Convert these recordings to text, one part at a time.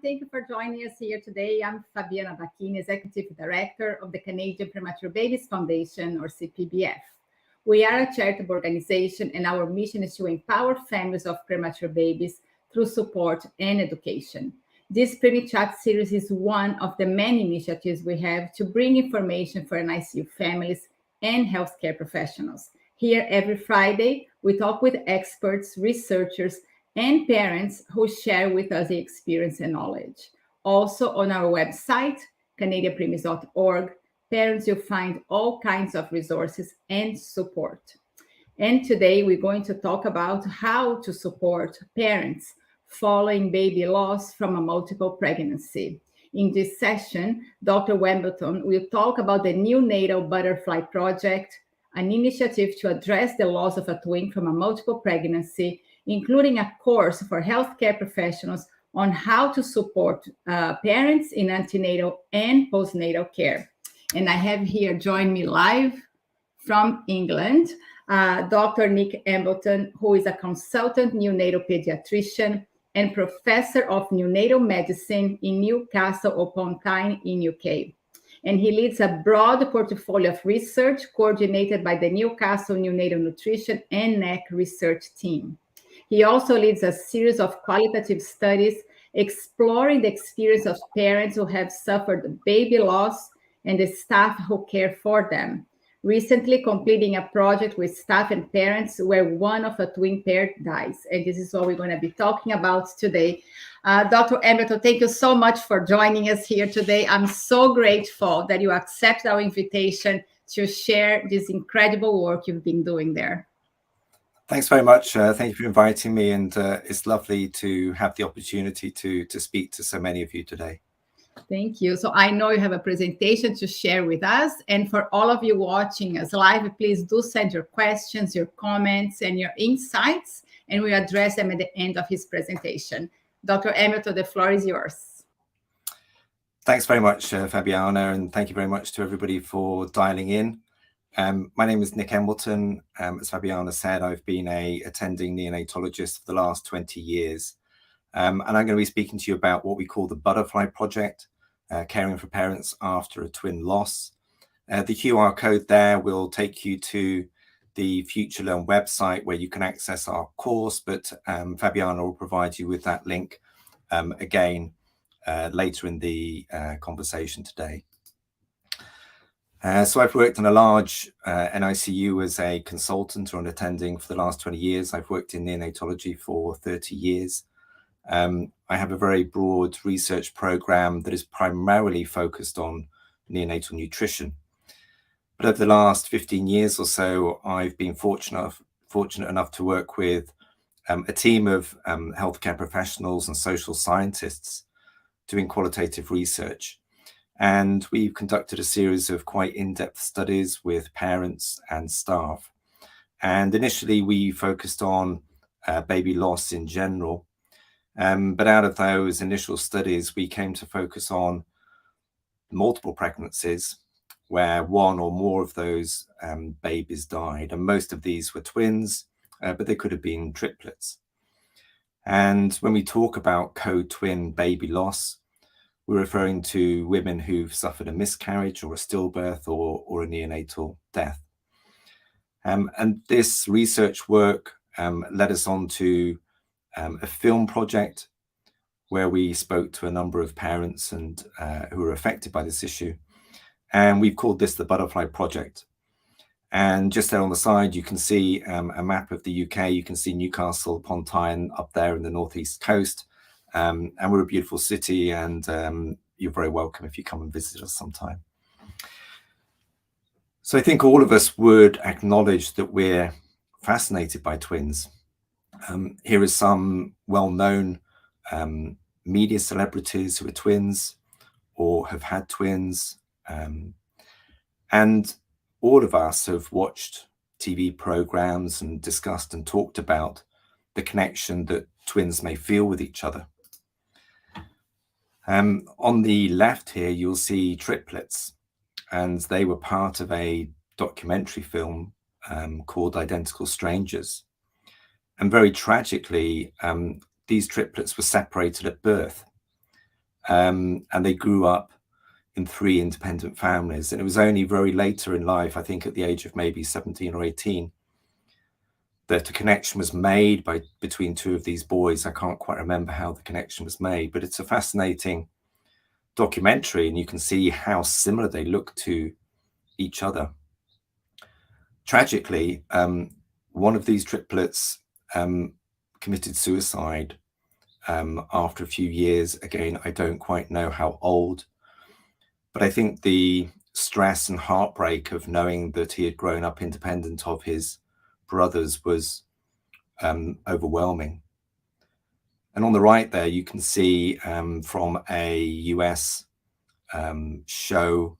thank you for joining us here today. I'm Fabiana Bacchini, Executive Director of the Canadian Premature Babies Foundation, or CPBF. We are a charitable organization, and our mission is to empower families of premature babies through support and education. This Pre-Chat series is one of the many initiatives we have to bring information for NICU families and healthcare professionals. Here every Friday, we talk with experts, researchers, and parents who share with us the experience and knowledge. Also on our website, canadianpreemies.org, parents will find all kinds of resources and support. And today we're going to talk about how to support parents following baby loss from a multiple pregnancy. In this session, Dr. Embleton will talk about the Neonatal Butterfly Project, an initiative to address the loss of a twin from a multiple pregnancy, including a course for healthcare professionals on how to support parents in antenatal and postnatal care. And I have here join me live from England, Dr. Nick Embleton, who is a consultant neonatal pediatrician and professor of neonatal medicine in Newcastle upon Tyne in UK. And he leads a broad portfolio of research coordinated by the Newcastle Neonatal Nutrition and NEC research team. He also leads a series of qualitative studies exploring the experience of parents who have suffered baby loss and the staff who care for them, recently completing a project with staff and parents where one of a twin pair dies. And this is what we're going to be talking about today. Dr. Embleton, thank you so much for joining us here today. I'm so grateful that you accept our invitation to share this incredible work you've been doing there. Thanks very much. Thank you for inviting me, and it's lovely to have the opportunity to speak to so many of you today. Thank you. So I know you have a presentation to share with us, and for all of you watching us live, please do send your questions, your comments, and your insights, and we'll address them at the end of his presentation. Dr. Embleton, the floor is yours. Thanks very much, Fabiana, and thank you very much to everybody for dialing in. My name is Nick Embleton. As Fabiana said, I've been an attending neonatologist for the last 20 years. And I'm going to be speaking to you about what we call the Butterfly Project, caring for parents after a twin loss. The QR code there will take you to the Future Learn website where you can access our course, but Fabiana will provide you with that link again later in the conversation today. So I've worked in a large NICU as a consultant or an attending for the last 20 years. I've worked in neonatology for 30 years. I have a very broad research program that is primarily focused on neonatal nutrition. But over the last 15 years or so, I've been fortunate enough to work with a team of healthcare professionals and social scientists doing qualitative research. And we've conducted a series of quite in-depth studies with parents and staff. And initially, we focused on baby loss in general. But out of those initial studies, we came to focus on multiple pregnancies where one or more of those babies died. And most of these were twins, but they could have been triplets. And when we talk about co-twin baby loss, we're referring to women who've suffered a miscarriage or a stillbirth or a neonatal death. And this research work led us on to a film project where we spoke to a number of parents and who were affected by this issue. And we've called this the Butterfly Project. And just there on the side, you can see a map of the UK. You can see Newcastle upon Tyne up there in the northeast coast. And we're a beautiful city, and you're very welcome if you come and visit us sometime. So I think all of us would acknowledge that we're fascinated by twins. Here are some well-known media celebrities who are twins or have had twins. And all of us have watched TV programs and discussed and talked about the connection that twins may feel with each other. On the left here, you'll see triplets, and they were part of a documentary film called Identical Strangers. And very tragically, these triplets were separated at birth. and they grew up in 3 independent families. And it was only very later in life, I think at the age of maybe 17 or 18, that a connection was made between 2 of these boys. I can't quite remember how the connection was made, but it's a fascinating documentary, and you can see how similar they look to each other. Tragically, one of these triplets committed suicide after a few years. Again, I don't quite know how old, but I think the stress and heartbreak of knowing that he had grown up independent of his brothers was overwhelming. And on the right there, you can see from a US show,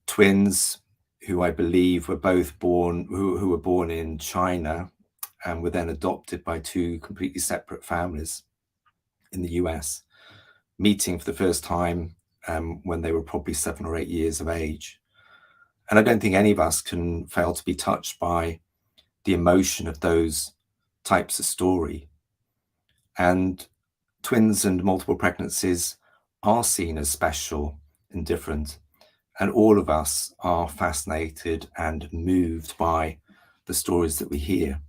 twins who I believe were both born, who were born in China and were then adopted by 2 completely separate families in the US, meeting for the first time when they were probably 7 or 8 years of age. And I don't think any of us can fail to be touched by the emotion of those types of story. And twins and multiple pregnancies are seen as special and different. And all of us are fascinated and moved by the stories that we hear.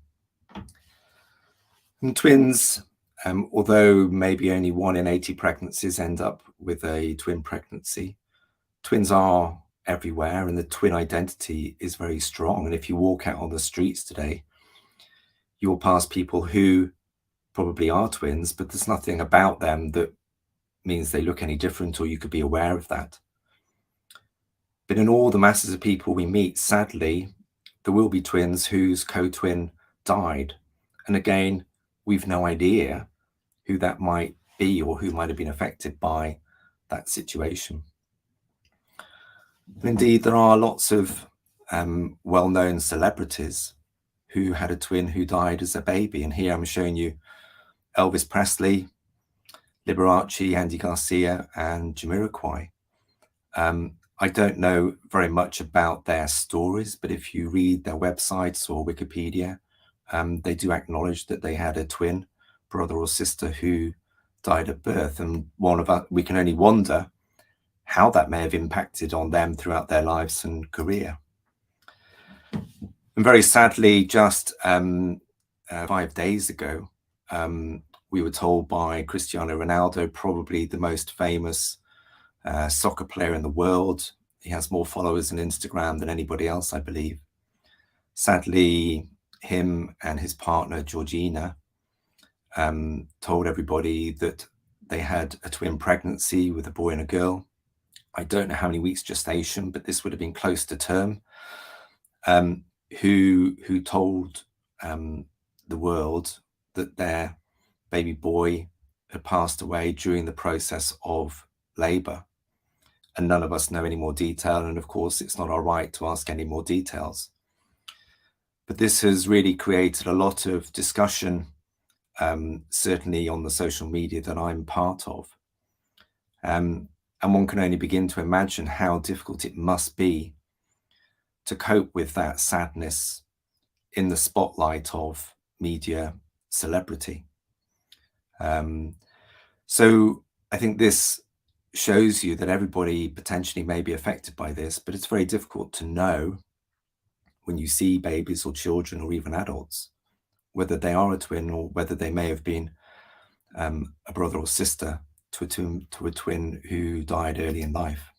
And twins, although maybe only 1 in 80 pregnancies end up with a twin pregnancy, twins are everywhere, and the twin identity is very strong. And if you walk out on the streets today, you'll pass people who probably are twins, but there's nothing about them that means they look any different, or you could be aware of that. But in all the masses of people we meet, sadly, there will be twins whose co-twin died. And again, we've no idea who that might be or who might have been affected by that situation. And indeed, there are lots of well-known celebrities who had a twin who died as a baby. And here I'm showing you Elvis Presley, Liberace, Andy Garcia, and Jamiroquai. I don't know very much about their stories, but if you read their websites or Wikipedia, they do acknowledge that they had a twin brother or sister who died at birth. And we can only wonder how that may have impacted on them throughout their lives and career. And very sadly, just 5 days ago, we were told by Cristiano Ronaldo, probably the most famous soccer player in the world. He has more followers on Instagram than anybody else, I believe. Sadly, him and his partner, Georgina, told everybody that they had a twin pregnancy with a boy and a girl. I don't know how many weeks gestation, but this would have been close to term. Who told the world that their baby boy had passed away during the process of labor. And none of us know any more detail. And of course, it's not our right to ask any more details. But this has really created a lot of discussion, certainly on the social media that I'm part of. And one can only begin to imagine how difficult it must be to cope with that sadness in the spotlight of media celebrity. So I think this shows you that everybody potentially may be affected by this, but it's very difficult to know when you see babies or children or even adults, whether they are a twin or whether they may have been a brother or sister to a twin who died early in life.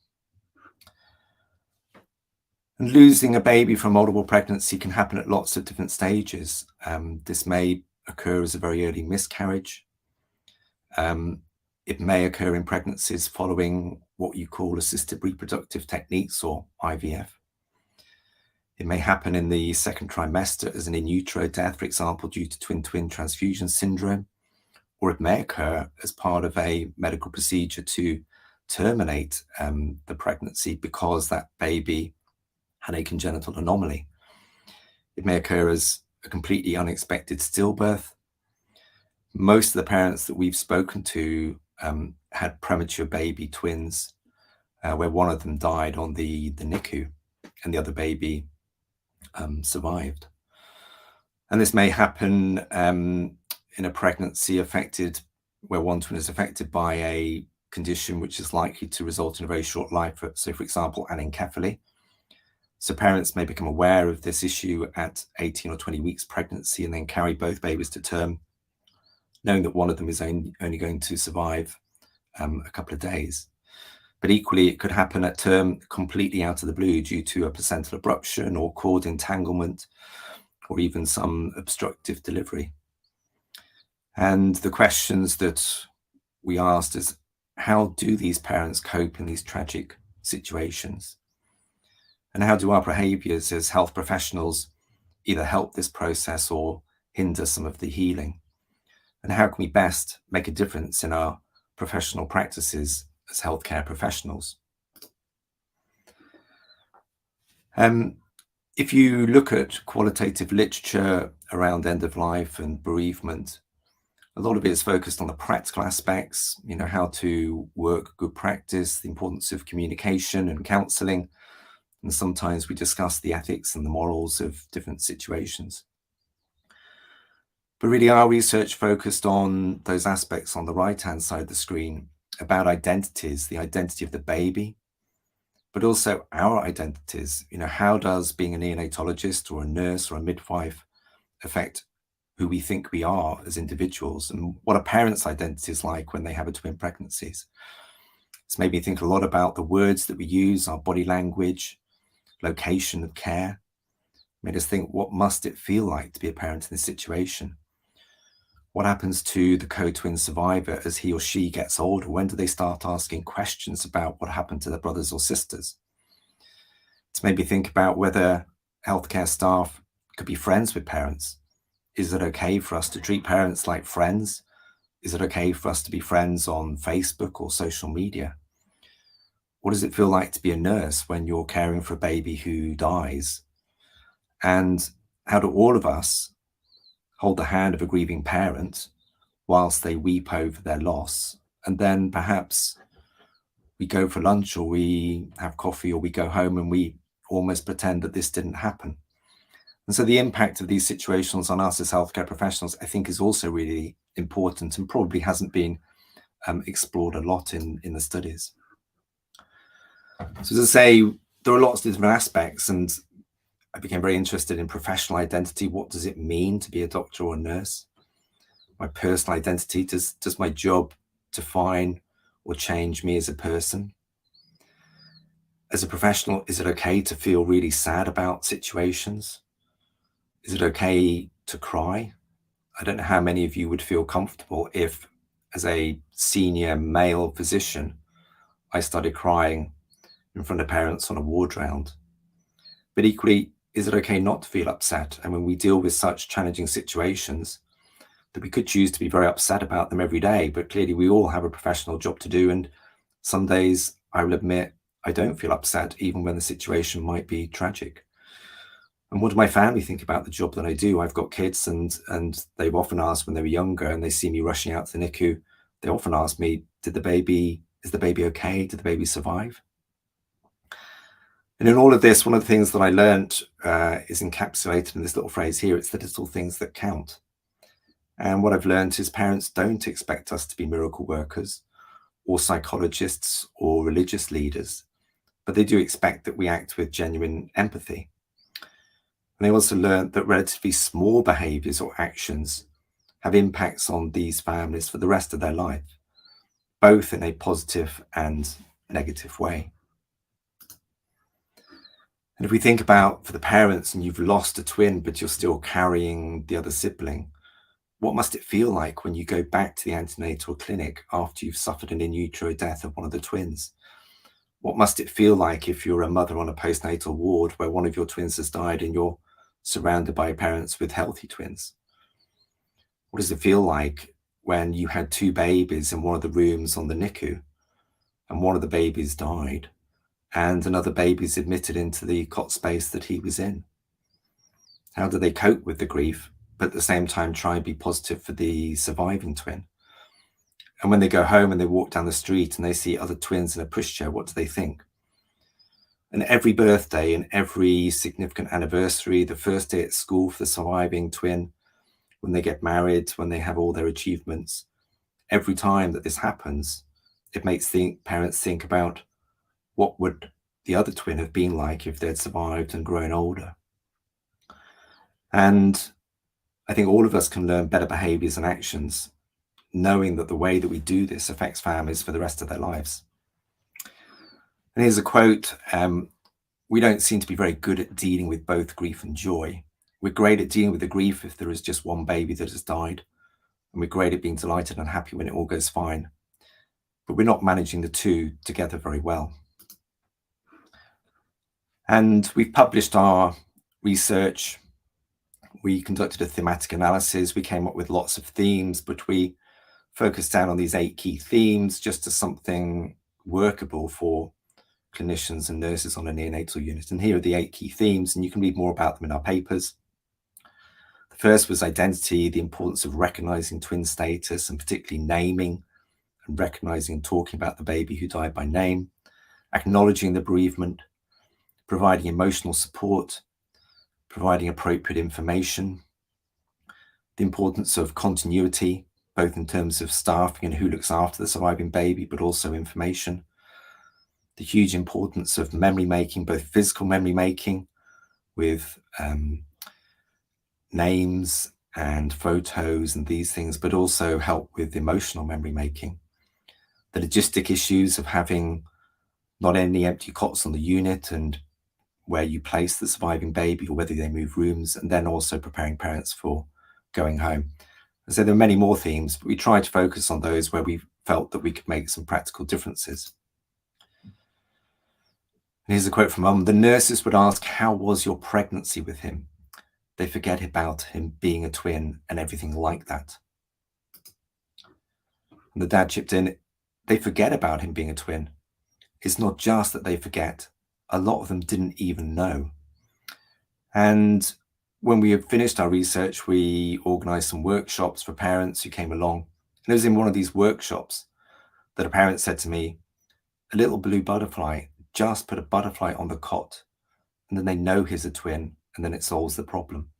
And losing a baby from multiple pregnancy can happen at lots of different stages. This may occur as a very early miscarriage. It may occur in pregnancies following what you call assisted reproductive techniques or IVF. It may happen in the second trimester as an in utero death, for example, due to twin-twin transfusion syndrome, or it may occur as part of a medical procedure to terminate the pregnancy because that baby had a congenital anomaly. It may occur as a completely unexpected stillbirth. Most of the parents that we've spoken to had premature baby twins, where one of them died on the NICU and the other baby survived. And this may happen in a pregnancy affected where one twin is affected by a condition which is likely to result in a very short life. So, for example, anencephaly. So parents may become aware of this issue at 18 or 20 weeks pregnancy and then carry both babies to term, knowing that one of them is only going to survive a couple of days. But equally, it could happen at term completely out of the blue due to a placental abruption or cord entanglement or even some obstructive delivery. And the questions that we asked is, how do these parents cope in these tragic situations? And how do our behaviors as health professionals either help this process or hinder some of the healing? And how can we best make a difference in our professional practices as healthcare professionals? If you look at qualitative literature around end of life and bereavement, a lot of it is focused on the practical aspects, how to work good practice, the importance of communication and counseling. And sometimes we discuss the ethics and the morals of different situations. But really, our research focused on those aspects on the right-hand side of the screen about identities, the identity of the baby, but also our identities. How does being a neonatologist or a nurse or a midwife affect who we think we are as individuals, and what are parents' identities like when they have a twin pregnancies? It's made me think a lot about the words that we use, our body language, location of care. Made us think, what must it feel like to be a parent in this situation? What happens to the co-twin survivor as he or she gets older? When do they start asking questions about what happened to their brothers or sisters? It's made me think about whether healthcare staff could be friends with parents. Is it okay for us to treat parents like friends? Is it okay for us to be friends on Facebook or social media? What does it feel like to be a nurse when you're caring for a baby who dies? And how do all of us hold the hand of a grieving parent whilst they weep over their loss? And then perhaps we go for lunch or we have coffee or we go home and we almost pretend that this didn't happen. And so the impact of these situations on us as healthcare professionals, I think, is also really important and probably hasn't been explored a lot in the studies. So as I say, there are lots of different aspects, and I became very interested in professional identity. What does it mean to be a doctor or a nurse? My personal identity, does my job define or change me as a person? As a professional, is it okay to feel really sad about situations? Is it okay to cry? I don't know how many of you would feel comfortable if, as a senior male physician, I started crying in front of parents on a ward round. But equally, is it okay not to feel upset? And when we deal with such challenging situations, that we could choose to be very upset about them every day, but clearly we all have a professional job to do. And some days, I will admit, I don't feel upset, even when the situation might be tragic. And what do my family think about the job that I do? I've got kids, and they've often asked when they were younger and they see me rushing out to the NICU, they often ask me, is the baby okay? Did the baby survive? And in all of this, one of the things that I learned is encapsulated in this little phrase here. It's the little things that count. And what I've learned is parents don't expect us to be miracle workers or psychologists or religious leaders, but they do expect that we act with genuine empathy. And they also learned that relatively small behaviors or actions have impacts on these families for the rest of their life, both in a positive and negative way. And if we think about for the parents, and you've lost a twin, but you're still carrying the other sibling, what must it feel like when you go back to the antenatal clinic after you've suffered an in utero death of one of the twins? What must it feel like if you're a mother on a postnatal ward where one of your twins has died and you're surrounded by parents with healthy twins? What does it feel like when you had two babies in one of the rooms on the NICU and one of the babies died and another baby is admitted into the cot space that he was in? How do they cope with the grief, but at the same time try and be positive for the surviving twin? And when they go home and they walk down the street and they see other twins in a pushchair, what do they think? And every birthday and every significant anniversary, the first day at school for the surviving twin, when they get married, when they have all their achievements, every time that this happens, it makes parents think about what would the other twin have been like if they'd survived and grown older. And I think all of us can learn better behaviors and actions, knowing that the way that we do this affects families for the rest of their lives. And here's a quote: we don't seem to be very good at dealing with both grief and joy. We're great at dealing with the grief if there is just one baby that has died, and we're great at being delighted and happy when it all goes fine. But we're not managing the two together very well. And we've published our research. We conducted a thematic analysis. We came up with lots of themes, but we focused down on these 8 key themes just as something workable for clinicians and nurses on a neonatal unit. And here are the 8 key themes, and you can read more about them in our papers. The first was identity, the importance of recognizing twin status, and particularly naming and recognizing and talking about the baby who died by name, acknowledging the bereavement, providing emotional support, providing appropriate information, the importance of continuity, both in terms of staffing and who looks after the surviving baby, but also information, the huge importance of memory making, both physical memory making with names and photos and these things, but also help with emotional memory making, the logistic issues of having not only empty cots on the unit and where you place the surviving baby or whether they move rooms, and then also preparing parents for going home. And so there are many more themes, but we tried to focus on those where we felt that we could make some practical differences. And here's a quote from Mum: "The nurses would ask, 'How was your pregnancy with him?' They forget about him being a twin and everything like that." And the dad chipped in, "They forget about him being a twin. It's not just that they forget. A lot of them didn't even know." And when we had finished our research, we organized some workshops for parents who came along. And it was in one of these workshops that a parent said to me, "A little blue butterfly, just put a butterfly on the cot, and then they know he's a twin, and then it solves the problem."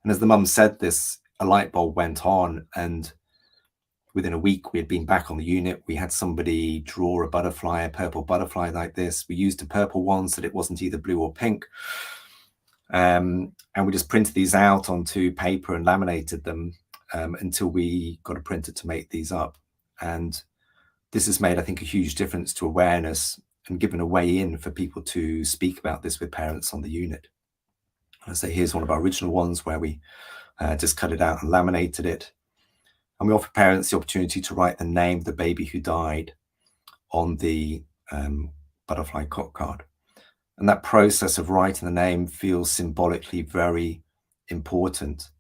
And as the mum said this, a light bulb went on, and within a week we had been back on the unit. We had somebody draw a butterfly, a purple butterfly like this. We used a purple one so that it wasn't either blue or pink. And we just printed these out onto paper and laminated them until we got a printer to make these up. And this has made, I think, a huge difference to awareness and given a way in for people to speak about this with parents on the unit. And I say, here's one of our original ones where we just cut it out and laminated it. And we offer parents the opportunity to write the name of the baby who died on the butterfly cot card. And that process of writing the name feels symbolically very important.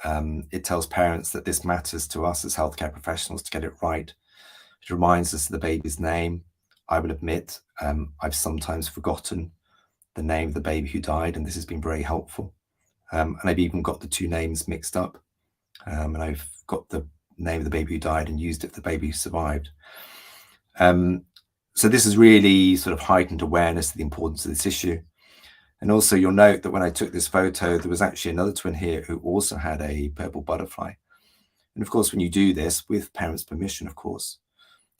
It tells parents that this matters to us as healthcare professionals to get it right. It reminds us of the baby's name. I will admit, I've sometimes forgotten the name of the baby who died, and this has been very helpful. And I've even got the 2 names mixed up. And I've got the name of the baby who died and used it for the baby who survived. So this has really sort of heightened awareness of the importance of this issue. And also you'll note that when I took this photo, there was actually another twin here who also had a purple butterfly. And of course, when you do this with parents' permission, of course,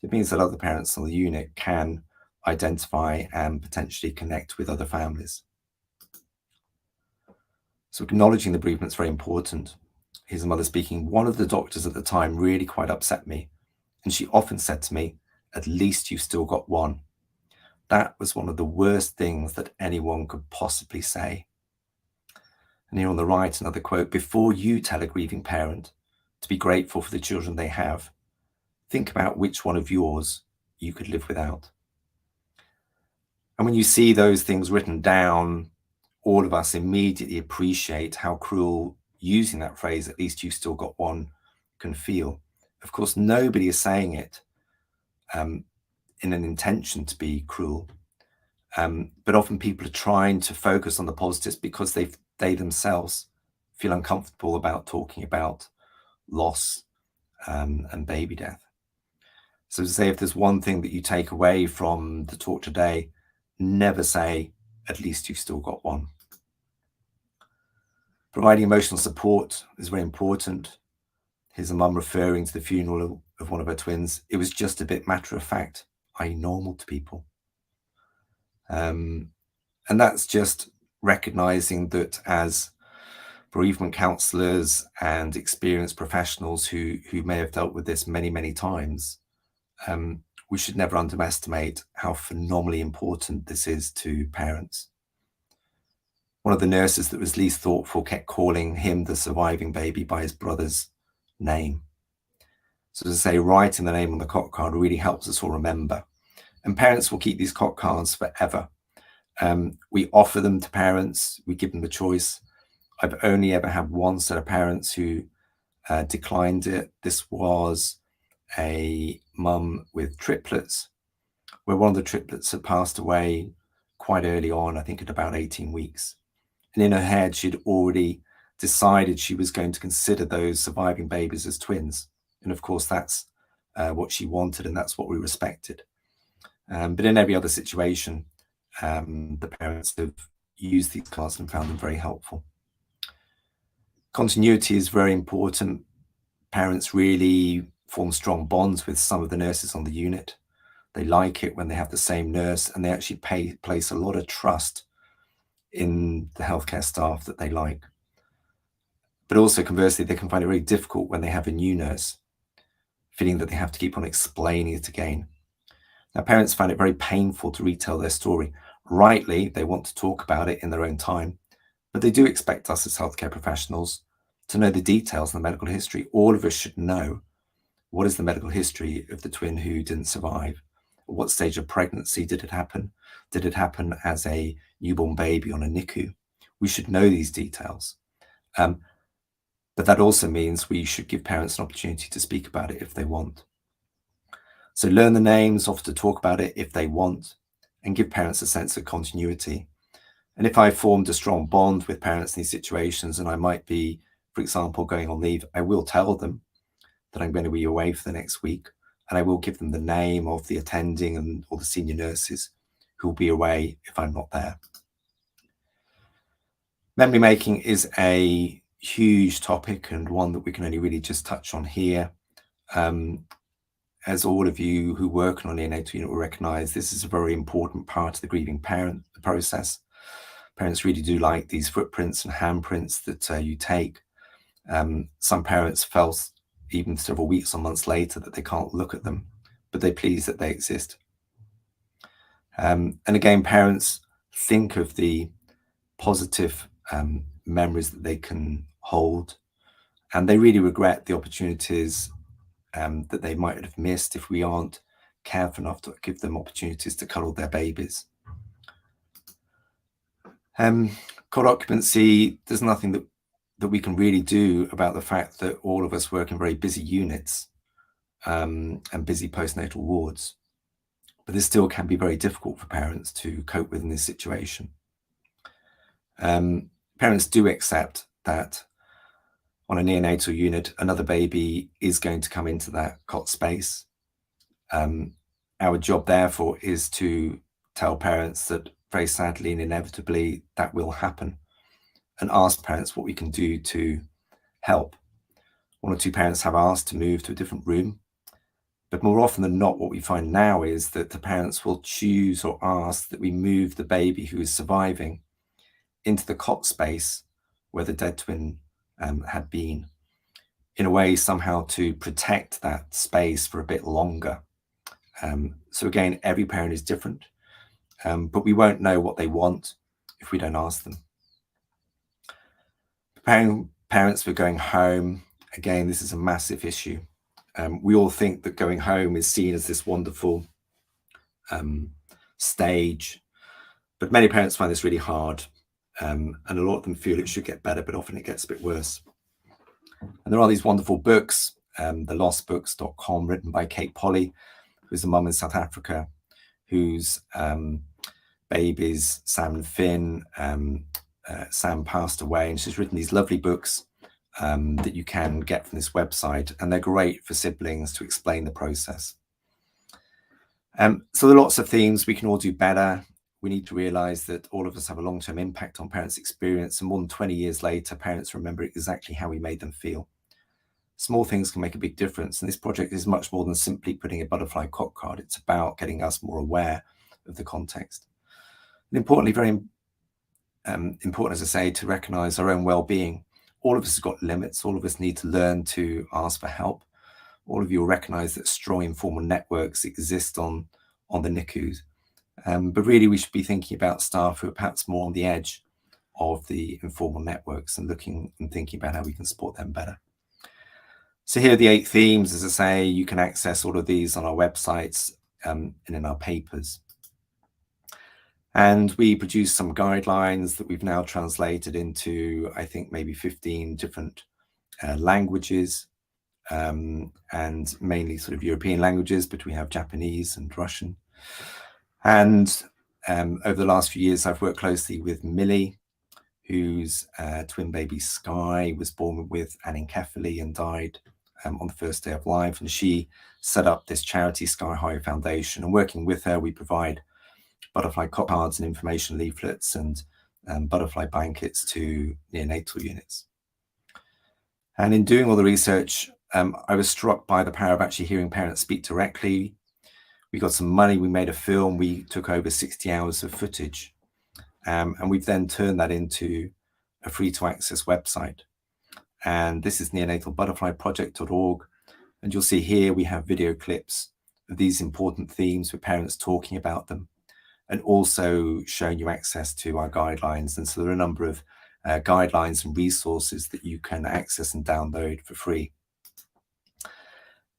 it means that other parents on the unit can identify and potentially connect with other families. So acknowledging the bereavement is very important. Here's a mother speaking. "One of the doctors at the time really quite upset me. And she often said to me, 'At least you've still got one.' That was one of the worst things that anyone could possibly say." And here on the right, another quote: "Before you tell a grieving parent to be grateful for the children they have, think about which one of yours you could live without." And when you see those things written down, all of us immediately appreciate how cruel using that phrase, "at least you've still got one," can feel. Of course, nobody is saying it in an intention to be cruel. But often people are trying to focus on the positives because they themselves feel uncomfortable about talking about loss and baby death. So to say, if there's one thing that you take away from the talk today, never say, "At least you've still got one." Providing emotional support is very important. Here's a mum referring to the funeral of one of her twins, it was just a bit matter of fact, i.e. normal to people. And that's just recognizing that as bereavement counselors and experienced professionals who may have dealt with this many, many times, we should never underestimate how phenomenally important this is to parents. One of the nurses that was least thoughtful kept calling him, the surviving baby, by his brother's name. So to say, writing the name on the cot card really helps us all remember. And parents will keep these cot cards forever. We offer them to parents, we give them the choice. I've only ever had one set of parents who declined it. This was a mum with triplets, where one of the triplets had passed away quite early on, I think at about 18 weeks. And in her head, she'd already decided she was going to consider those surviving babies as twins. And of course, that's what she wanted, and that's what we respected. But in every other situation, the parents have used these cards and found them very helpful. Continuity is very important. Parents really form strong bonds with some of the nurses on the unit. They like it when they have the same nurse, and they actually place a lot of trust in the healthcare staff that they like. But also conversely, they can find it very difficult when they have a new nurse, feeling that they have to keep on explaining it again. Now, parents find it very painful to retell their story. Rightly, they want to talk about it in their own time, but they do expect us as healthcare professionals to know the details and the medical history. All of us should know what is the medical history of the twin who didn't survive. At what stage of pregnancy did it happen? Did it happen as a newborn baby on a NICU? We should know these details. But that also means we should give parents an opportunity to speak about it if they want. So learn the names, offer to talk about it if they want, and give parents a sense of continuity. And if I formed a strong bond with parents in these situations, and I might be, for example, going on leave, I will tell them that I'm going to be away for the next week, and I will give them the name of the attending and all the senior nurses who will be away if I'm not there. Memory making is a huge topic, and one that we can only really just touch on here. As all of you who work on a neonatal unit will recognize, this is a very important part of the grieving parent process. Parents really do like these footprints and handprints that you take. Some parents felt even several weeks or months later that they can't look at them, but they're pleased that they exist. And again, parents think of the positive memories that they can hold, and they really regret the opportunities that they might have missed if we aren't careful enough to give them opportunities to cuddle their babies. Called occupancy, there's nothing that we can really do about the fact that all of us work in very busy units and busy postnatal wards. But this still can be very difficult for parents to cope with in this situation. Parents do accept that on a neonatal unit, another baby is going to come into that cot space. Our job, therefore, is to tell parents that very sadly and inevitably that will happen, and ask parents what we can do to help. One or two parents have asked to move to a different room, but more often than not, what we find now is that the parents will choose or ask that we move the baby who is surviving into the cot space where the dead twin had been, in a way somehow to protect that space for a bit longer. So again, every parent is different, but we won't know what they want if we don't ask them. Preparing parents for going home, again, this is a massive issue. We all think that going home is seen as this wonderful stage, but many parents find this really hard, and a lot of them feel it should get better, but often it gets a bit worse. And there are these wonderful books, thelostbooks.com, written by Kate Polly, who's a mum in South Africa, whose babies, Sam and Finn, Sam passed away, and she's written these lovely books that you can get from this website, and they're great for siblings to explain the process. So there are lots of themes we can all do better. We need to realize that all of us have a long-term impact on parents' experience, and more than 20 years later, parents remember exactly how we made them feel. small things can make a big difference. And this project is much more than simply putting a butterfly cot card. It's about getting us more aware of the context. And importantly, very important, as I say, to recognize our own well-being. All of us have got limits. All of us need to learn to ask for help. All of you will recognize that strong informal networks exist on the NICUs. But really, we should be thinking about staff who are perhaps more on the edge of the informal networks and looking and thinking about how we can support them better. So here are the 8 themes. As I say, you can access all of these on our websites and in our papers. And we produce some guidelines that we've now translated into, I think, maybe 15 different languages, and mainly sort of European languages, but we have Japanese and Russian. And over the last few years, I've worked closely with Millie, whose twin baby Sky was born with anencephaly and died on the first day of life. And she set up this charity, Sky High Foundation. And working with her, we provide butterfly cot cards and information leaflets and butterfly blankets to neonatal units. And in doing all the research, I was struck by the power of actually hearing parents speak directly. We got some money, we made a film, we took over 60 hours of footage, and we've then turned that into a free-to-access website. And this is neonatalbutterflyproject.org. And you'll see here we have video clips of these important themes with parents talking about them, and also showing you access to our guidelines. And so there are a number of guidelines and resources that you can access and download for free.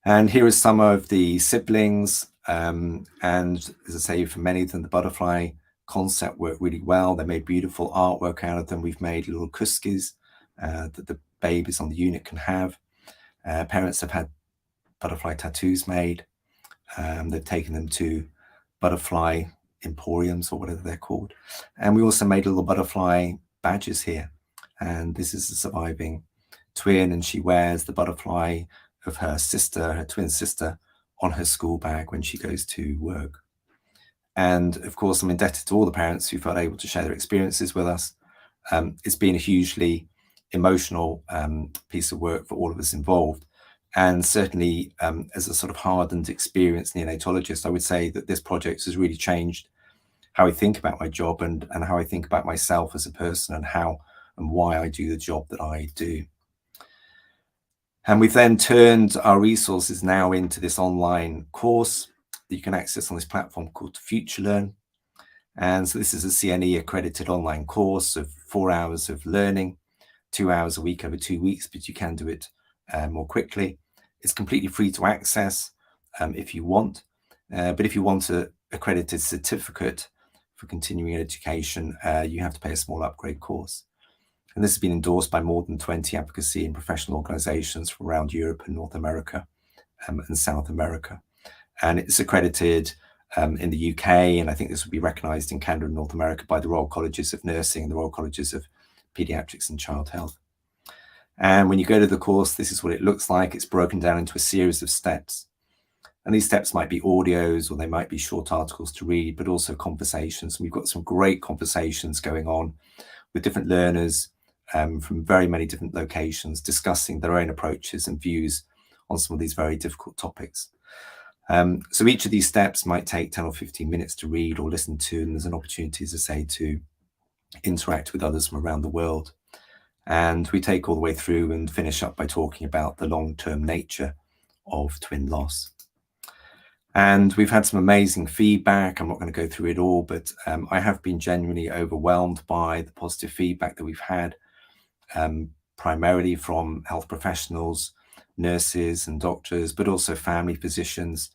And here are some of the siblings. And as I say, for many of them, the butterfly concept worked really well. They made beautiful artwork out of them. We've made little kuskis that the babies on the unit can have. Parents have had butterfly tattoos made. They've taken them to butterfly emporiums or whatever they're called. And we also made little butterfly badges here. And this is a surviving twin, and she wears the butterfly of her sister, her twin sister, on her school bag when she goes to work. And of course, I'm indebted to all the parents who felt able to share their experiences with us. It's been a hugely emotional piece of work for all of us involved. And certainly, as a sort of hardened, experienced neonatologist, I would say that this project has really changed how I think about my job and how I think about myself as a person, and how and why I do the job that I do. And we've then turned our resources now into this online course that you can access on this platform called FutureLearn. And so this is a CNE accredited online course of 4 hours of learning, 2 hours a week over 2 weeks, but you can do it more quickly. It's completely free to access if you want, but if you want an accredited certificate for continuing education, you have to pay a small upgrade course. And this has been endorsed by more than 20 advocacy and professional organizations from around Europe and North America and South America. And it's accredited in the UK, and I think this will be recognized in Canada and North America by the Royal Colleges of Nursing and the Royal Colleges of Pediatrics and Child Health. And when you go to the course, this is what it looks like. It's broken down into a series of steps. And these steps might be audios, or they might be short articles to read, but also conversations. We've got some great conversations going on with different learners from very many different locations, discussing their own approaches and views on some of these very difficult topics. So each of these steps might take 10 or 15 minutes to read or listen to, and there's an opportunity, as I say, to interact with others from around the world. And we take all the way through and finish up by talking about the long-term nature of twin loss. And we've had some amazing feedback. I'm not going to go through it all, but I have been genuinely overwhelmed by the positive feedback that we've had, primarily from health professionals, nurses and doctors, but also family physicians,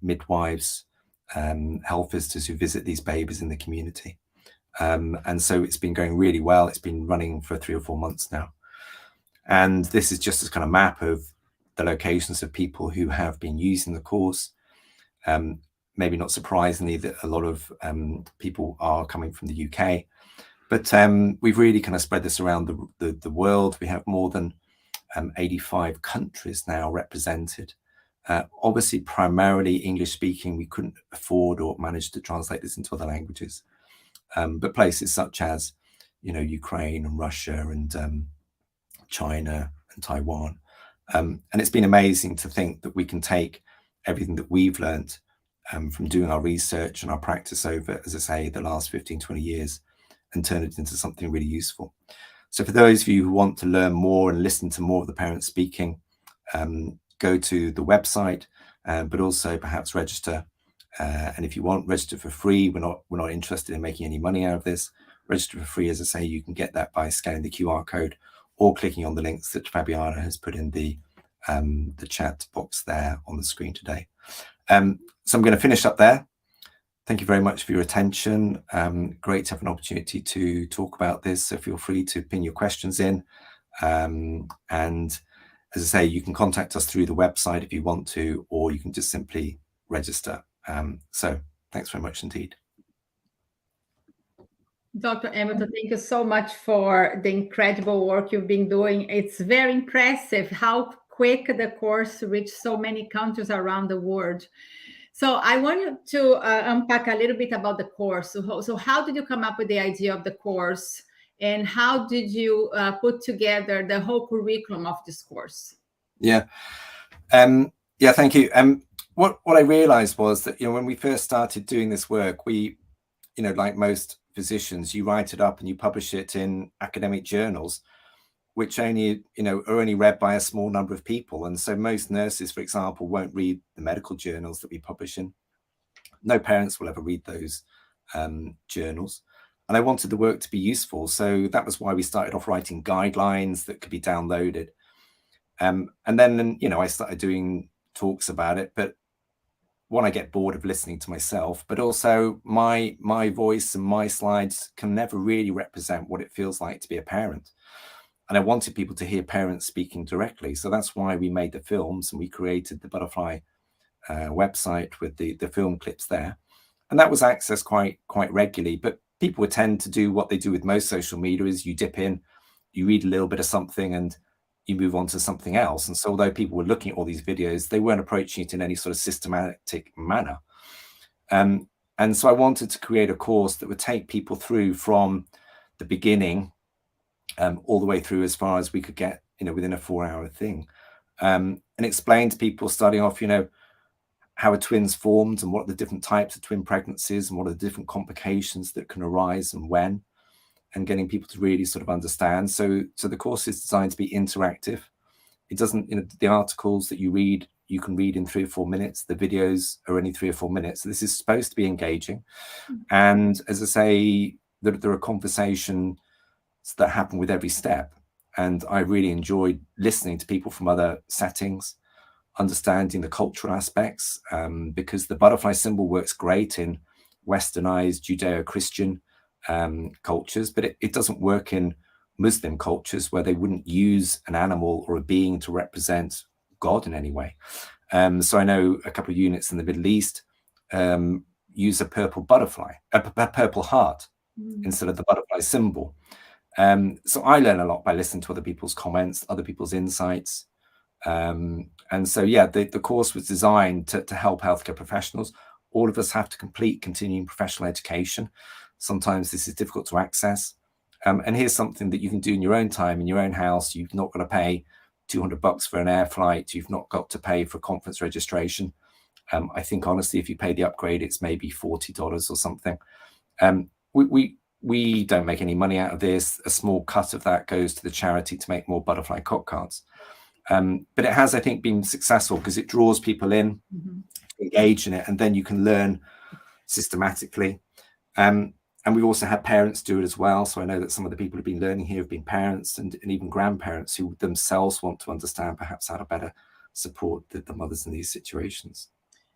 midwives, health visitors who visit these babies in the community. And so it's been going really well. It's been running for 3 or 4 months now. And this is just a kind of map of the locations of people who have been using the course. Maybe not surprisingly that a lot of people are coming from the UK, but we've really kind of spread this around the world. We have more than 85 countries now represented. Obviously, primarily English speaking. We couldn't afford or manage to translate this into other languages. But places such as, Ukraine and Russia and China and Taiwan And it's been amazing to think that we can take everything that we've learned from doing our research and our practice over, as I say, the last 15, 20 years and turn it into something really useful. So for those of you who want to learn more and listen to more of the parents speaking, go to the website, but also perhaps register. And if you want, register for free. We're not interested in making any money out of this. Register for free, as I say, you can get that by scanning the QR code or clicking on the links that Fabiana has put in the chat box there on the screen today. So I'm going to finish up there. Thank you very much for your attention. Great to have an opportunity to talk about this. So feel free to pin your questions in. And as I say, you can contact us through the website if you want to, or you can just simply register. So thanks very much indeed. Dr. Embleton, thank you so much for the incredible work you've been doing. It's very impressive how quick the course reached so many countries around the world. So I wanted to unpack a little bit about the course. So how did you come up with the idea of the course, and how did you put together the whole curriculum of this course? Yeah, thank you. What I realized was that, when we first started doing this work, we, like most physicians, you write it up and you publish it in academic journals, which only, are only read by a small number of people. And so most nurses, for example, won't read the medical journals that we publish in. No parents will ever read those journals. And I wanted the work to be useful. So that was why we started off writing guidelines that could be downloaded. And then, I started doing talks about it. But one, I get bored of listening to myself, but also my voice and my slides can never really represent what it feels like to be a parent. And I wanted people to hear parents speaking directly. So that's why we made the films and we created the Butterfly website with the film clips there. And that was accessed quite regularly. But people would tend to do what they do with most social media, is you dip in, you read a little bit of something and you move on to something else. And so although people were looking at all these videos, they weren't approaching it in any sort of systematic manner. And so I wanted to create a course that would take people through from the beginning all the way through as far as we could get, within a 4-hour thing, and explain to people starting off, how a twin's formed and what are the different types of twin pregnancies and what are the different complications that can arise and when, and getting people to really sort of understand. So the course is designed to be interactive. It doesn't, the articles that you read, you can read in 3 or 4 minutes. The videos are only 3 or 4 minutes. So this is supposed to be engaging. And as I say, there are conversations that happen with every step. And I really enjoyed listening to people from other settings, understanding the cultural aspects, because the butterfly symbol works great in westernized Judeo-Christian cultures, but it doesn't work in Muslim cultures where they wouldn't use an animal or a being to represent God in any way. So I know a couple of units in the Middle East use a purple butterfly, a purple heart instead of the butterfly symbol. So I learn a lot by listening to other people's comments, other people's insights. And so, the course was designed to help healthcare professionals. All of us have to complete continuing professional education. Sometimes this is difficult to access. And here's something that you can do in your own time, in your own house. You've not got to pay $200 for an air flight. You've not got to pay for conference registration. I think, honestly, if you pay the upgrade, it's maybe $40 or something. We don't make any money out of this. A small cut of that goes to the charity to make more butterfly cock cards. But it has, I think, been successful because it draws people in, engage in it, and then you can learn systematically. And we've also had parents do it as well. So I know that some of the people who've been learning here have been parents and even grandparents who themselves want to understand perhaps how to better support the mothers in these situations.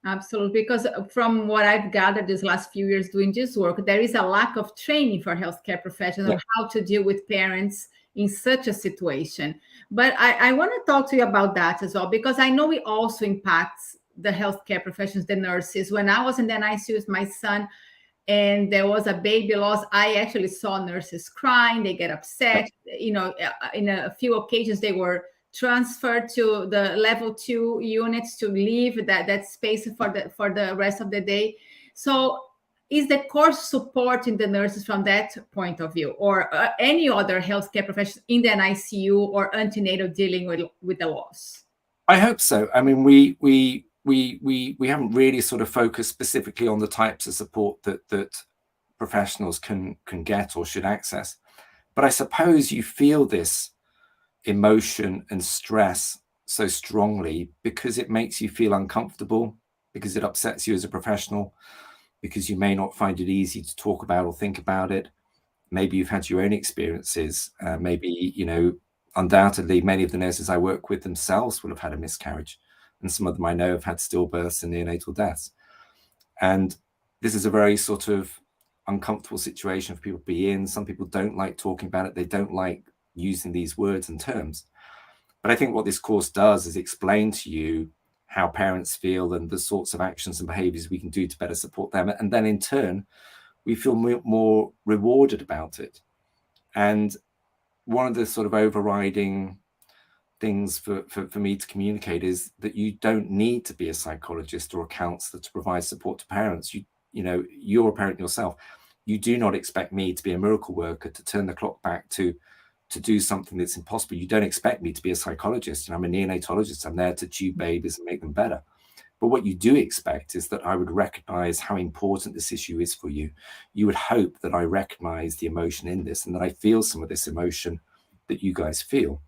Absolutely, because from what I've gathered these last few years doing this work, there is a lack of training for healthcare professionals on how to deal with parents in such a situation. But I want to talk to you about that as well, because I know it also impacts the healthcare professionals, the nurses. When I was in the ICU with my son and there was a baby loss, I actually saw nurses crying, they get upset. In a few occasions, they were transferred to the level 2 units to leave that space for the rest of the day. So is the course supporting the nurses from that point of view, or any other healthcare professional in the ICU or antenatal dealing with the loss? I hope so. I mean, we haven't really sort of focused specifically on the types of support that professionals can get or should access. But I suppose you feel this emotion and stress so strongly because it makes you feel uncomfortable, because it upsets you as a professional, because you may not find it easy to talk about or think about it. Maybe you've had your own experiences. Maybe, you know, undoubtedly, many of the nurses I work with themselves will have had a miscarriage. And some of them I know have had stillbirths and neonatal deaths. And this is a very sort of uncomfortable situation for people to be in. Some people don't like talking about it. They don't like using these words and terms. But I think what this course does is explain to you how parents feel and the sorts of actions and behaviors we can do to better support them. And then in turn, we feel more rewarded about it. And one of the sort of overriding things for me to communicate is that you don't need to be a psychologist or a counselor to provide support to parents. You know, you're a parent yourself. You do not expect me to be a miracle worker to turn the clock back to do something that's impossible. You don't expect me to be a psychologist. And I'm a neonatologist. I'm there to tube babies and make them better. But what you do expect is that I would recognize how important this issue is for you. You would hope that I recognize the emotion in this and that I feel some of this emotion that you guys feel.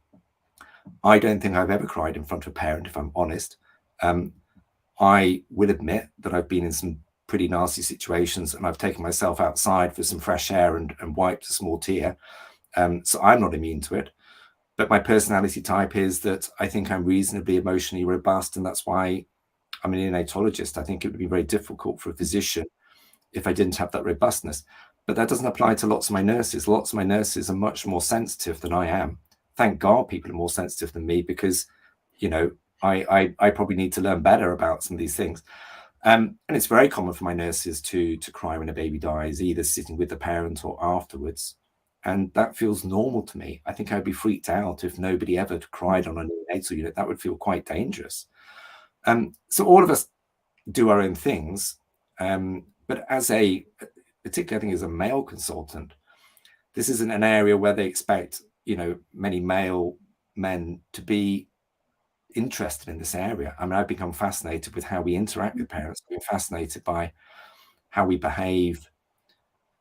I don't think I've ever cried in front of a parent, if I'm honest. I will admit that I've been in some pretty nasty situations and I've taken myself outside for some fresh air and wiped a small tear. So I'm not immune to it. But my personality type is that I think I'm reasonably emotionally robust, and that's why I'm an neonatologist. I think it would be very difficult for a physician if I didn't have that robustness. But that doesn't apply to lots of my nurses. Lots of my nurses are much more sensitive than I am. Thank God people are more sensitive than me, because, you know, I probably need to learn better about some of these things. And it's very common for my nurses to cry when a baby dies, either sitting with the parent or afterwards. And that feels normal to me. I think I'd be freaked out if nobody ever cried on a neonatal unit. That would feel quite dangerous. So all of us do our own things. But as a, particularly I think as a male consultant, this isn't an area where they expect, you know, many male men to be interested in this area. I mean, I've become fascinated with how we interact with parents. I've been fascinated by how we behave,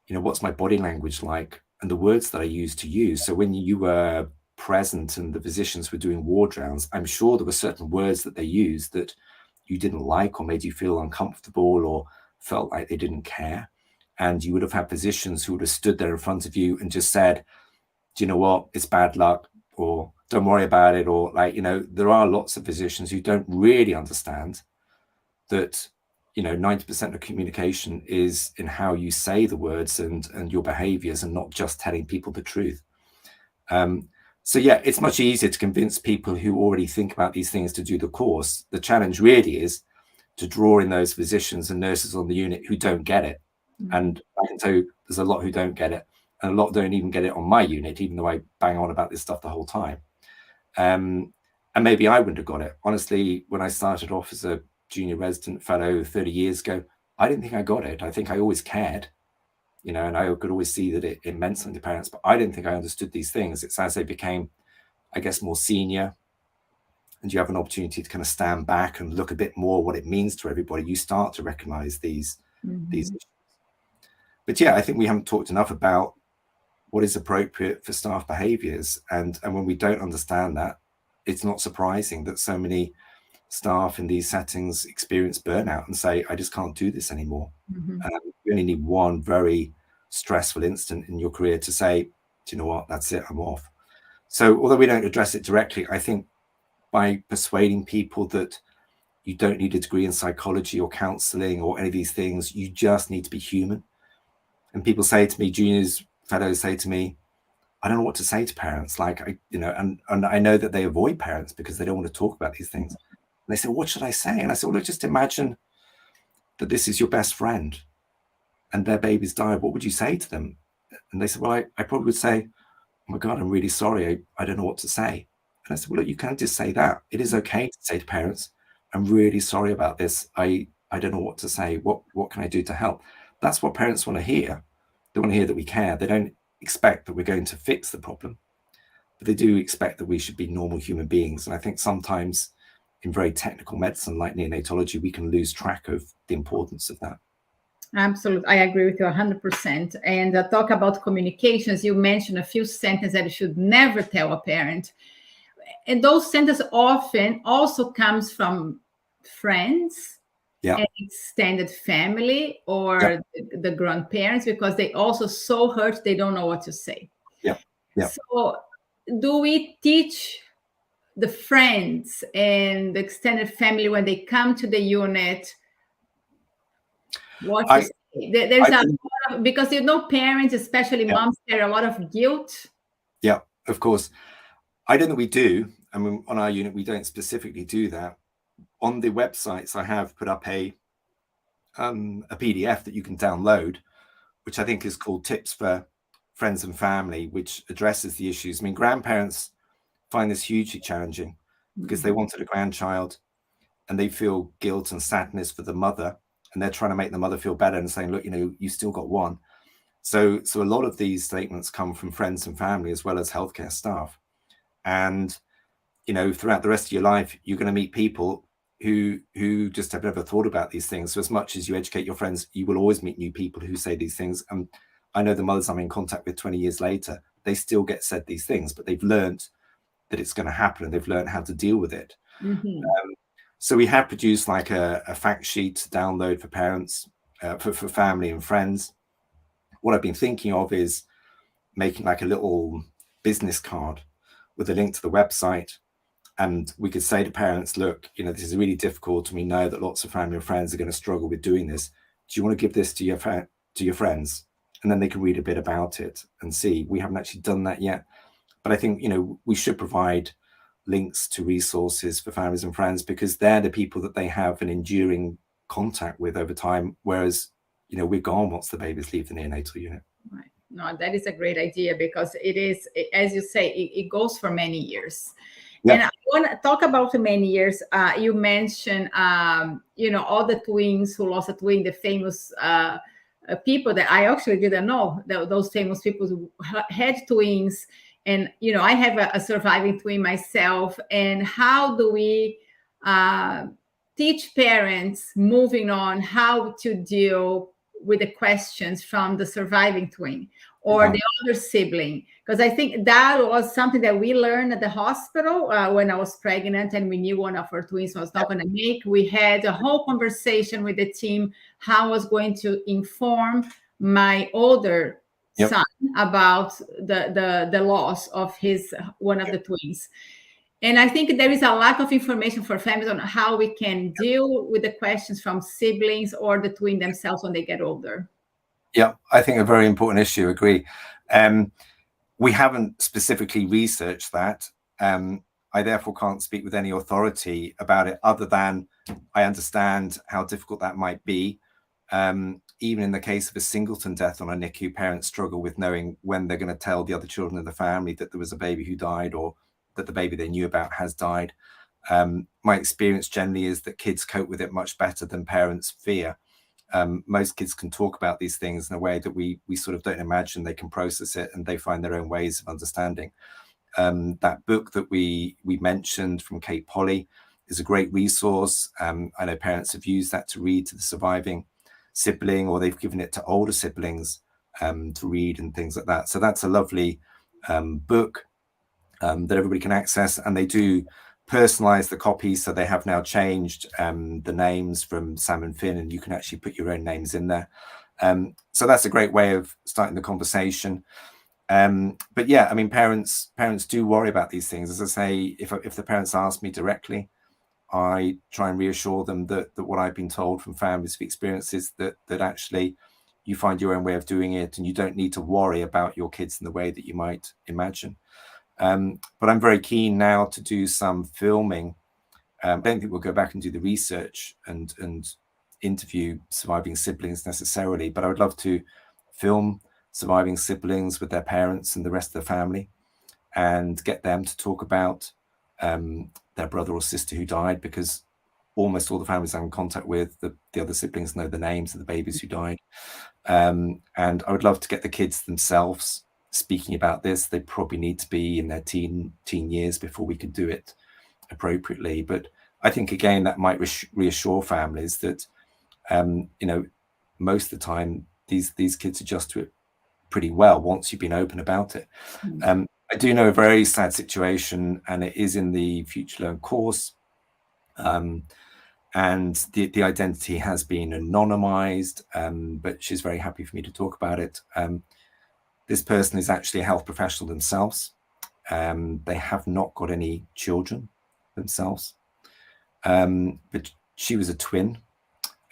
you know, what's my body language like, and the words that I use to use. So when you were present and the physicians were doing ward rounds, I'm sure there were certain words that they used that you didn't like or made you feel uncomfortable or felt like they didn't care. And you would have had physicians who would have stood there in front of you and just said, do you know what, it's bad luck, or don't worry about it, or like, you know, there are lots of physicians who don't really understand that, you know, 90% of communication is in how you say the words and your behaviors, and not just telling people the truth. So yeah, it's much easier to convince people who already think about these things to do the course. The challenge really is to draw in those physicians and nurses on the unit who don't get it. And I can tell you there's a lot who don't get it, and a lot don't even get it on my unit, even though I bang on about this stuff the whole time. And maybe I wouldn't have got it. Honestly, when I started off as a junior resident fellow 30 years ago, I didn't think I got it. I think I always cared, you know, and I could always see that it meant something to parents, but I didn't think I understood these things. It's as they became, I guess, more senior, and you have an opportunity to kind of stand back and look a bit more what it means to everybody, you start to recognize these issues. But yeah, I think we haven't talked enough about what is appropriate for staff behaviors. And when we don't understand that, it's not surprising that so many staff in these settings experience burnout and say, I just can't do this anymore. You only need one very stressful incident in your career to say, do you know what, that's it, I'm off. So although we don't address it directly, I think by persuading people that you don't need a degree in psychology or counseling or any of these things, you just need to be human. And people say to me, juniors, fellows say to me, I don't know what to say to parents. Like, you know, and I know that they avoid parents because they don't want to talk about these things. And they say, what should I say? And I said, well, look, just imagine that this is your best friend and their babies die. What would you say to them? And they said, well, I probably would say, oh my God, I'm really sorry. I don't know what to say. And I said, well, look, you can't just say that. It is okay to say to parents, I'm really sorry about this. I don't know what to say. What can I do to help? That's what parents want to hear. They want to hear that we care. They don't expect that we're going to fix the problem, but they do expect that we should be normal human beings. And I think sometimes in very technical medicine like neonatology, we can lose track of the importance of that. Absolutely. I agree with you 100%. And talk about communications. You mentioned a few sentences that you should never tell a parent. And those sentences often also comes from friends and extended family or the grandparents, because they also so hurt, they don't know what to say. So do we teach the friends and the extended family when they come to the unit what to say? There's a lot of, because parents, especially moms, carry a lot of guilt. Yeah, of course. I don't think we do. I mean, on our unit, we don't specifically do that. On the websites, I have put up a PDF that you can download, which I think is called Tips for Friends and Family, which addresses the issues. I mean, grandparents find this hugely challenging because they wanted a grandchild and they feel guilt and sadness for the mother, and they're trying to make the mother feel better and saying, look, you still got one. So a lot of these statements come from friends and family as well as healthcare staff. And, throughout the rest of your life, you're going to meet people who just have never thought about these things. So as much as you educate your friends, you will always meet new people who say these things. And I know the mothers I'm in contact with 20 years later, they still get said these things, but they've learned that it's going to happen and they've learned how to deal with it. So we have produced like a fact sheet to download for parents, for family and friends. What I've been thinking of is making like a little business card with a link to the website. And we could say to parents, look, this is really difficult, and we know that lots of family and friends are going to struggle with doing this. Do you want to give this to your friends? And then they can read a bit about it and see. We haven't actually done that yet. But I think, we should provide links to resources for families and friends, because they're the people that they have an enduring contact with over time. Whereas, we're gone once the babies leave the neonatal unit. Right. No, that is a great idea, because it is, as you say, it goes for many years. And I want to talk about the many years. You mentioned, all the twins who lost a twin, the famous people that I actually didn't know, those famous people who had twins. And, I have a surviving twin myself. And how do we teach parents moving on how to deal with the questions from the surviving twin or the other sibling? Because I think that was something that we learned at the hospital when I was pregnant, and we knew one of our twins was not going to make. We had a whole conversation with the team how I was going to inform my older son about the loss of one of the twins. And I think there is a lack of information for families on how we can deal with the questions from siblings or the twin themselves when they get older. Yeah, I think a very important issue. Agree. We haven't specifically researched that. I therefore can't speak with any authority about it, other than I understand how difficult that might be. Even in the case of a singleton death on a NICU, parents struggle with knowing when they're going to tell the other children of the family that there was a baby who died, or that the baby they knew about has died. My experience generally is that kids cope with it much better than parents fear. Most kids can talk about these things in a way that we sort of don't imagine. They can process it, and they find their own ways of understanding. That book that we mentioned from Kate Polly is a great resource. I know parents have used that to read to the surviving sibling, or they've given it to older siblings to read and things like that. So that's a lovely book that everybody can access, and they do personalize the copies. So they have now changed the names from Sam and Finn, and you can actually put your own names in there. So that's a great way of starting the conversation. But yeah, I mean, parents do worry about these things. As I say, if the parents ask me directly, I try and reassure them that what I've been told from families of experiences that actually you find your own way of doing it, and you don't need to worry about your kids in the way that you might imagine. But I'm very keen now to do some filming. I don't think we'll go back and do the research and interview surviving siblings necessarily, but I would love to film surviving siblings with their parents and the rest of the family, and get them to talk about their brother or sister who died, because almost all the families I'm in contact with, the other siblings know the names of the babies who died. And I would love to get the kids themselves speaking about this. They probably need to be in their teen years before we could do it appropriately. But I think, again, that might reassure families that, most of the time, these kids adjust to it pretty well once you've been open about it. I do know a very sad situation, and it is in the Future Learn course. And the identity has been anonymized, but she's very happy for me to talk about it. This person is actually a health professional themselves. They have not got any children themselves, but she was a twin,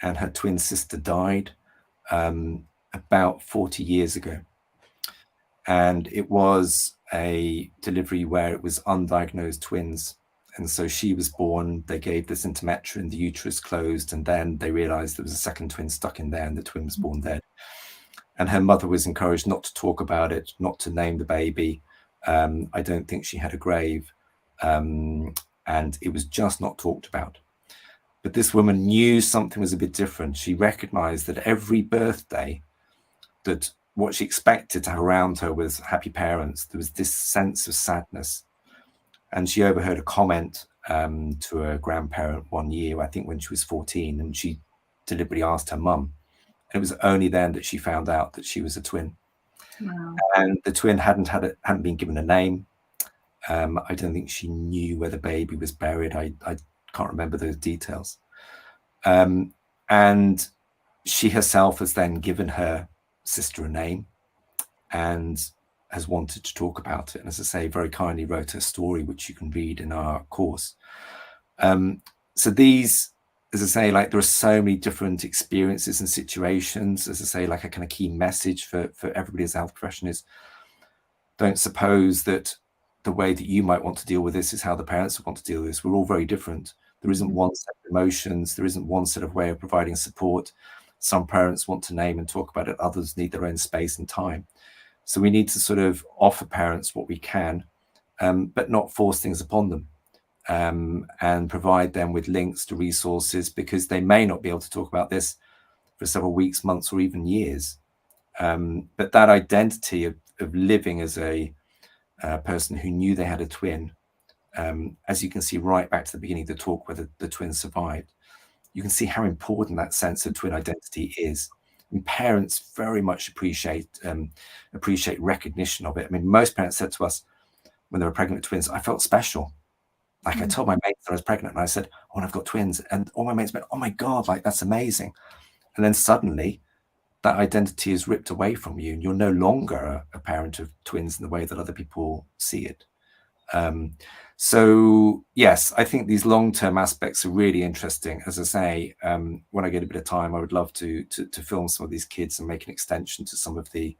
and her twin sister died about 40 years ago. And it was a delivery where it was undiagnosed twins. And so she was born, they gave this intermetron, the uterus closed, and then they realized there was a second twin stuck in there, and the twin was born dead. And her mother was encouraged not to talk about it, not to name the baby. I don't think she had a grave. And it was just not talked about. But this woman knew something was a bit different. She recognized that every birthday, that what she expected to have around her was happy parents. There was this sense of sadness. And she overheard a comment to a grandparent one year, I think when she was 14, and she deliberately asked her mum. And it was only then that she found out that she was a twin. Wow. And the twin hadn't been given a name. I don't think she knew where the baby was buried. I can't remember those details. And she herself has then given her sister a name and has wanted to talk about it. And as I say, very kindly wrote her story, which you can read in our course. So these, as I say, like there are so many different experiences and situations. As I say, like a kind of key message for everybody as a health profession is, don't suppose that the way that you might want to deal with this is how the parents want to deal with this. We're all very different. There isn't one set of emotions. There isn't one set of way of providing support. Some parents want to name and talk about it. Others need their own space and time. So we need to sort of offer parents what we can, but not force things upon them, and provide them with links to resources, because they may not be able to talk about this for several weeks, months, or even years. But that identity of living as a person who knew they had a twin, as you can see right back to the beginning of the talk where the twins survived, you can see how important that sense of twin identity is. And parents very much appreciate recognition of it. I mean, most parents said to us when they were pregnant with twins, I felt special. Like I told my mates that I was pregnant, and I said, oh, and I've got twins. And all my mates went, oh my God, like that's amazing. And then suddenly that identity is ripped away from you, and you're no longer a parent of twins in the way that other people see it. So yes, I think these long-term aspects are really interesting. As I say, when I get a bit of time, I would love to film some of these kids and make an extension to some of the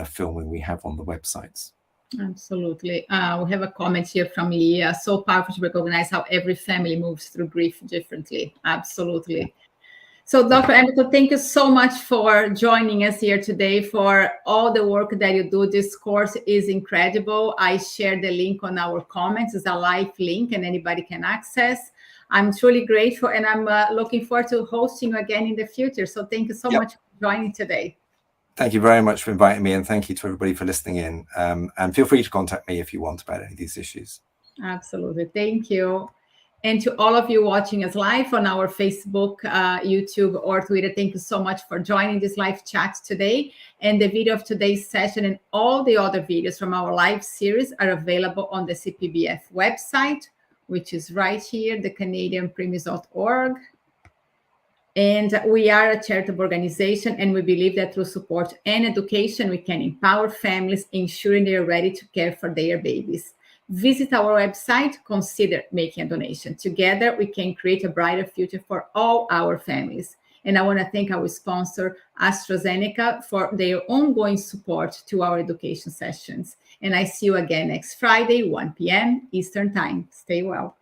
filming we have on the websites. Absolutely. We have a comment here from Leah. So powerful to recognize how every family moves through grief differently. Absolutely. So Dr. Embleton, thank you so much for joining us here today, for all the work that you do. This course is incredible. I shared the link on our comments. It's a live link and anybody can access. I'm truly grateful, and I'm looking forward to hosting you again in the future. So thank you so much for joining today. Thank you very much for inviting me, and thank you to everybody for listening in. And feel free to contact me if you want about any of these issues. Absolutely. Thank you. And to all of you watching us live on our Facebook, YouTube, or Twitter, thank you so much for joining this live chat today. And the video of today's session and all the other videos from our live series are available on the CPBF website, which is right here, thecanadianpremies.org. And we are a charitable organization, and we believe that through support and education, we can empower families, ensuring they are ready to care for their babies. Visit our website, consider making a donation. Together, we can create a brighter future for all our families. And I want to thank our sponsor, AstraZeneca, for their ongoing support to our education sessions. And I see you again next Friday, 1 p.m. Eastern Time. Stay well.